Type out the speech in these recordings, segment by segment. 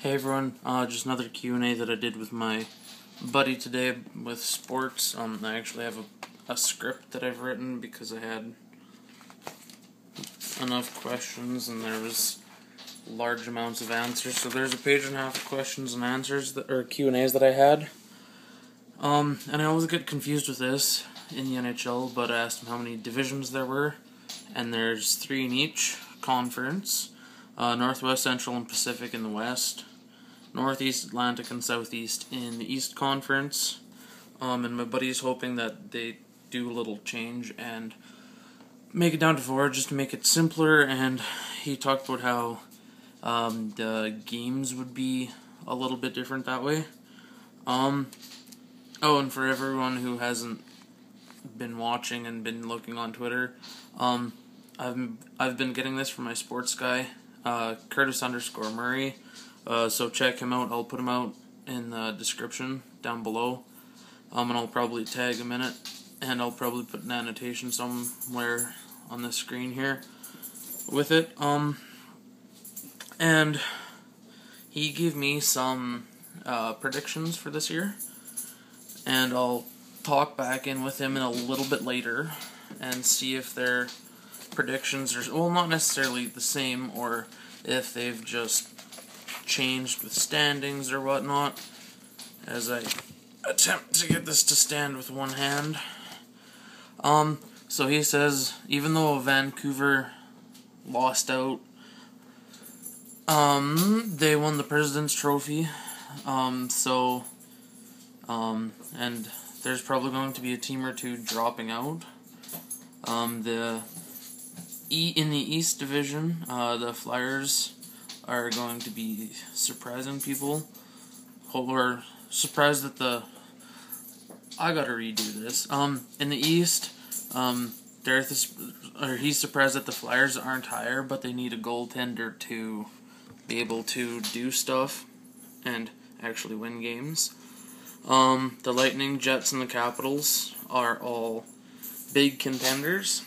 Hey everyone, just another Q&A that I did with my buddy today with sports. I actually have a script that I've written because I had enough questions and there was large amounts of answers. So there's a page and a half of questions and answers or Q&As that I had. And I always get confused with this in the NHL, but I asked him how many divisions there were, and there's 3 in each conference. Northwest, Central, and Pacific in the West. Northeast, Atlantic, and Southeast in the East Conference. And my buddy's hoping that they do a little change and make it down to 4 just to make it simpler. And he talked about how the games would be a little bit different that way. Oh, and for everyone who hasn't been watching and been looking on Twitter, I've been getting this from my sports guy, Curtis_Murray. So check him out. I'll put him out in the description down below. And I'll probably tag him in it, and I'll probably put an annotation somewhere on the screen here with it. And he gave me some predictions for this year, and I'll talk back in with him in a little bit later and see if their predictions are, well, not necessarily the same, or if they've just changed with standings or whatnot, as I attempt to get this to stand with one hand. So he says, even though Vancouver lost out, they won the President's Trophy, and there's probably going to be a team or two dropping out. In the East Division, the Flyers are going to be surprising people, or surprised that I gotta redo this. In the East, he's surprised that the Flyers aren't higher, but they need a goaltender to be able to do stuff and actually win games. The Lightning, Jets, and the Capitals are all big contenders.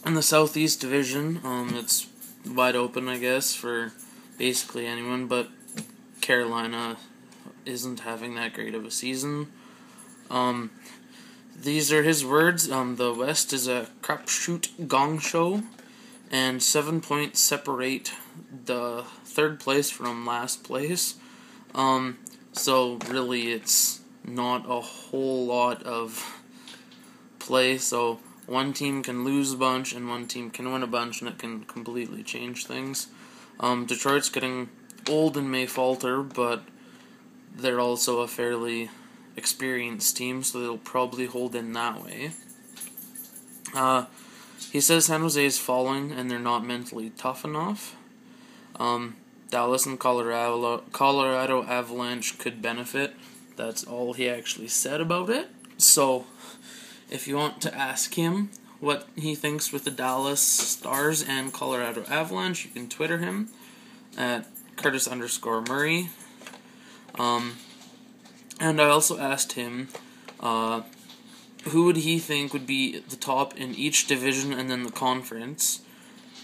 In the Southeast Division, it's wide open, I guess, for basically anyone, but Carolina isn't having that great of a season. These are his words. The West is a crapshoot gong show, and 7 points separate the third place from last place. So really it's not a whole lot of play, so one team can lose a bunch and one team can win a bunch, and it can completely change things. Detroit's getting old and may falter, but they're also a fairly experienced team, so they'll probably hold in that way. He says San Jose is falling and they're not mentally tough enough. Dallas and Colorado Avalanche could benefit. That's all he actually said about it. So if you want to ask him what he thinks with the Dallas Stars and Colorado Avalanche, you can Twitter him at Curtis_Murray. And I also asked him who would he think would be at the top in each division and then the conference,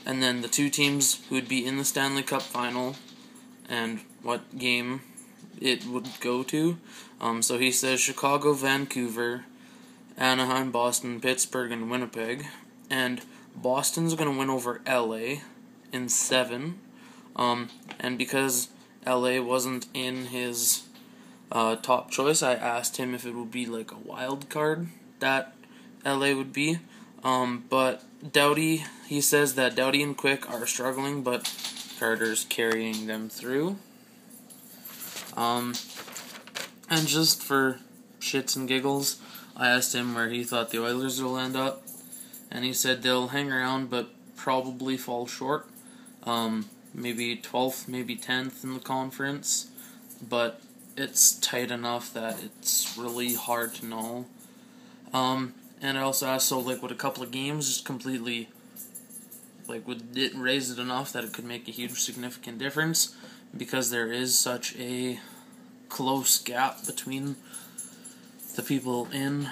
and then the 2 teams who would be in the Stanley Cup final and what game it would go to. So he says Chicago, Vancouver, Anaheim, Boston, Pittsburgh, and Winnipeg. And Boston's going to win over LA in 7. And because LA wasn't in his top choice, I asked him if it would be like a wild card that LA would be. But Doughty, he says that Doughty and Quick are struggling, but Carter's carrying them through. And just for shits and giggles, I asked him where he thought the Oilers will end up, and he said they'll hang around but probably fall short. Maybe 12th, maybe 10th in the conference, but it's tight enough that it's really hard to know. And I also asked, so would a couple of games just completely, would it raise it enough that it could make a huge significant difference, because there is such a close gap between the people in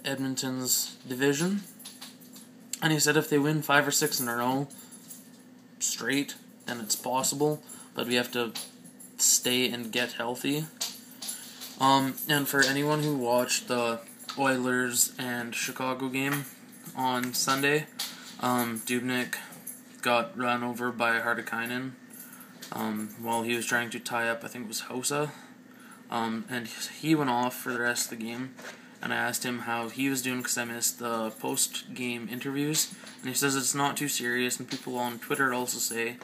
Edmonton's division. And he said if they win 5 or 6 in a row straight, then it's possible, but we have to stay and get healthy. And for anyone who watched the Oilers and Chicago game on Sunday, Dubnyk got run over by Hartikainen while he was trying to tie up, I think it was Hossa, and he went off for the rest of the game. And I asked him how he was doing because I missed the post-game interviews, and he says it's not too serious, and people on Twitter also say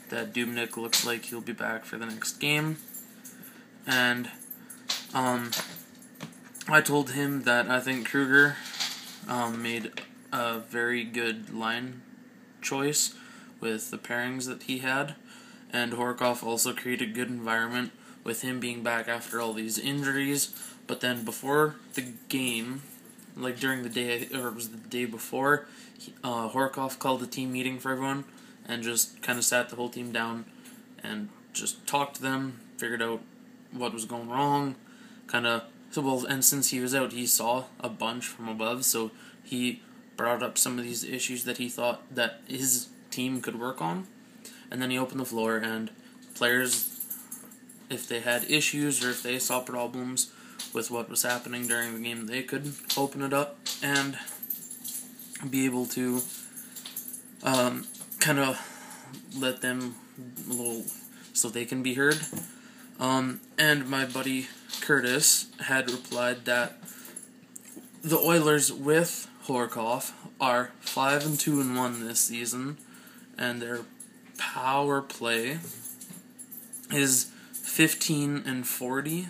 that Dubnyk looks like he'll be back for the next game. And I told him that I think Kruger made a very good line choice with the pairings that he had, and Horkoff also created a good environment with him being back after all these injuries. But then before the game, like during the day, or it was the day before, Horkoff called a team meeting for everyone and just kind of sat the whole team down and just talked to them, figured out what was going wrong, and since he was out, he saw a bunch from above, so he brought up some of these issues that he thought that his team could work on, and then he opened the floor, and players, if they had issues or if they saw problems with what was happening during the game, they could open it up and be able to kind of let them so they can be heard. And my buddy Curtis had replied that the Oilers with Horkoff are 5-2-1 this season, and their power play is 15-40.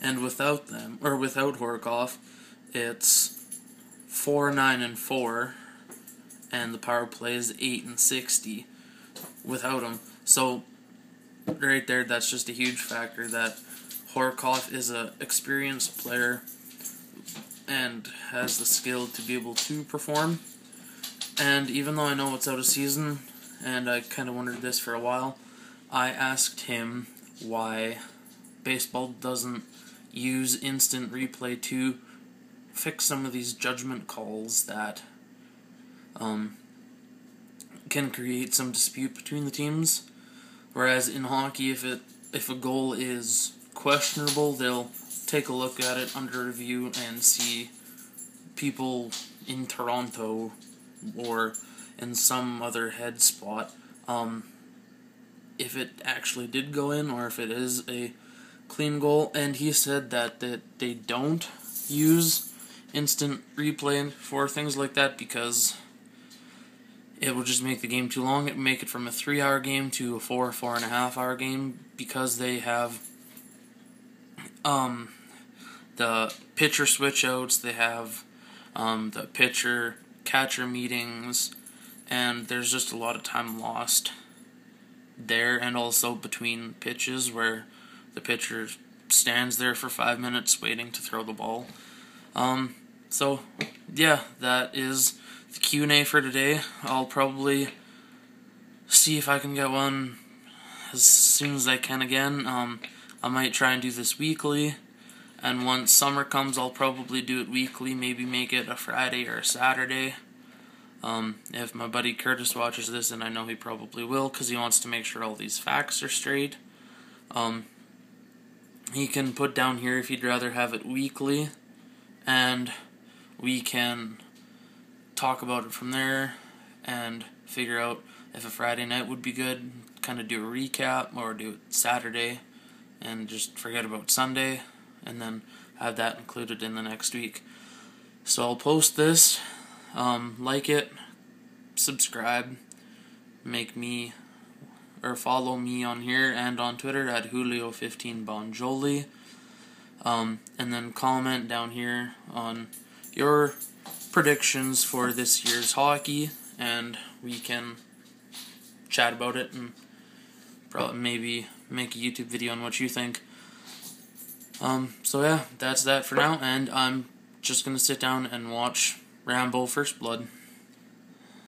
And without them, or without Horkoff, it's 4-9-4, and the power play is 8-60 without him. So, right there, that's just a huge factor that Horkoff is an experienced player and has the skill to be able to perform. And even though I know it's out of season, and I kind of wondered this for a while, I asked him why baseball doesn't use instant replay to fix some of these judgment calls that can create some dispute between the teams. Whereas in hockey, if a goal is questionable, they'll take a look at it under review and see people in Toronto or in some other head spot if it actually did go in or if it is a clean goal. And he said that they don't use instant replay for things like that because it would just make the game too long. It would make it from a 3-hour game to a 4.5 hour game because they have the pitcher switch outs, they have the pitcher catcher meetings, and there's just a lot of time lost there, and also between pitches where the pitcher stands there for 5 minutes waiting to throw the ball. So yeah, that is the Q&A for today. I'll probably see if I can get one as soon as I can again. I might try and do this weekly, and once summer comes, I'll probably do it weekly, maybe make it a Friday or a Saturday. If my buddy Curtis watches this, and I know he probably will, because he wants to make sure all these facts are straight, he can put down here if he'd rather have it weekly, and we can talk about it from there and figure out if a Friday night would be good, kind of do a recap, or do it Saturday and just forget about Sunday, and then have that included in the next week. So I'll post this, like it, subscribe, follow me on here and on Twitter at Julio15Bonjoli, and then comment down here on your predictions for this year's hockey, and we can chat about it and probably maybe make a YouTube video on what you think. So yeah, that's that for now, and I'm just gonna sit down and watch Rambo First Blood.